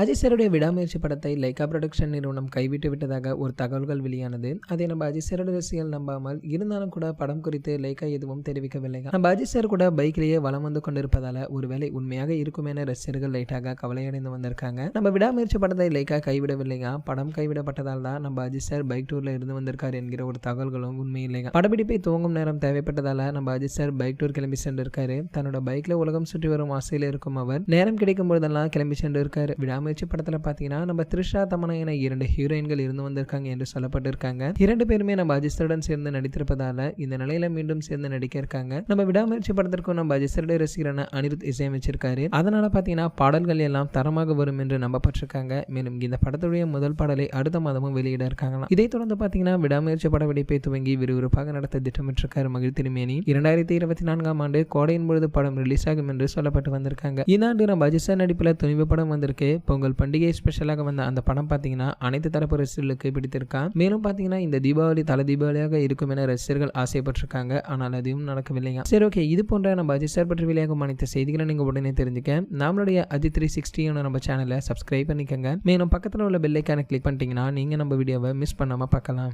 அஜய் சாருடைய விடாமுயற்சி படத்தை லைகா புரொடக்ஷன் நிறுவனம் கைவிட்டு விட்டதாக ஒரு தகவல்கள் வெளியானது. அதை நம்ம அஜய் சாரோட ரசிகர்கள் நம்பாமல் இருந்தாலும் கூட படம் குறித்து லைகா எதுவும் தெரிவிக்கவில்லை. நம்ம அஜய் சார் கூட பைக்லேயே வலம் வந்து கொண்டிருப்பதால ஒருவேளை உண்மையாக இருக்கும் என ரசிகர்கள் லைட்டாக கவலையடைந்து வந்திருக்காங்க. நம்ம விடாமுயற்சி படத்தை லைகா கைவிடவில்லைங்க, படம் கைவிடப்பட்டதால் தான் நம்ம அஜய் சார் பைக் டூர்ல இருந்து வந்திருக்காரு என்கிற ஒரு தகவல்களும் உண்மை இல்லைங்க. படப்பிடிப்பை துவங்கும் நேரம் தேவைப்பட்டதால நம்ம அஜய் சார் பைக் டூர் கிளம்பி சென்றிருக்காரு. தன்னோட பைக்ல உலகம் சுற்றி வரும் ஆசையில் இருக்கும் அவர் நேரம் கிடைக்கும் போதெல்லாம் கிளம்பி சென்று இருக்காரு. விடாமுயற்சி படத்துல பாத்தீங்கன்னா நம்ம த்ரிஷா தமன்னா என 2 ஹீரோயின்கள் இருந்து வந்திருக்காங்க என்று சொல்லப்பட்டிருக்காங்க. 2 பேருமே நம்ம அஜய் சாருடன் சேர்ந்து நடித்திருப்பதால இந்த நிலையில மீண்டும் சேர்ந்து நடிக்க இருக்காங்க. நம்ம விடாமுயற்சி படத்திற்கும் நம்ம அஜய் சாருடைய ரசிகரான அனிருத் இசையமைச்சிருக்காரு. அதனால பாத்தீங்கன்னா பாடல்கள் எல்லாம் தரமாக வரும் என்று நம்பப்பட்டிருக்காங்க. மேலும் இந்த படத்துடைய முதல் பாடலை அடுத்த மாதமும் வெளியிட இருக்காங்களாம். இதை தொடர்ந்து பாத்தீங்கன்னா விடாமுயற்சி படப்பிடிப்பை துவங்கி விறுவிறுப்பாக நடத்த திட்டமிட்டிருக்காரு மகிழ் திருமேனி. 2024ஆம் ஆண்டு கோடையின் பொழுது படம் ரிலீஸ் ஆகும் என்று சொல்லப்பட்டு வந்திருக்காங்க. இந்த ஆண்டு நம்ம அஜய் சார் நடிப்புல துணிவு படம் வந்திருக்கு. பொங்கல் பண்டிகை ஸ்பெஷலாக வந்த அந்த படம் பார்த்தீங்கன்னா அனைத்து தரப்பு ரசிகர்களுக்கு பிடித்திருக்கான். மேலும் பார்த்தீங்கன்னா இந்த தீபாவளி தலை தீபாவளியாக இருக்கும் என ரசிகர்கள் ஆசைப்பட்டிருக்காங்க. ஆனால் அதுவும் நடக்கவில்லைங்க. சரி, ஓகே, இது போன்ற நம்ம அஜய் சார் பற்றி வெளியாகும் அனைத்து செய்திகளை நீங்கள் உடனே தெரிஞ்சுக்க நம்மளுடைய அஜித் 360 நம்ம சேனலை சப்ஸ்கிரைப் பண்ணிக்கோங்க. மேலும் பக்கத்தில் உள்ள பெல் ஐக்கானை கிளிக் பண்ணிட்டீங்கன்னா நீங்கள் நம்ம வீடியோவை மிஸ் பண்ணாமல் பார்க்கலாம்.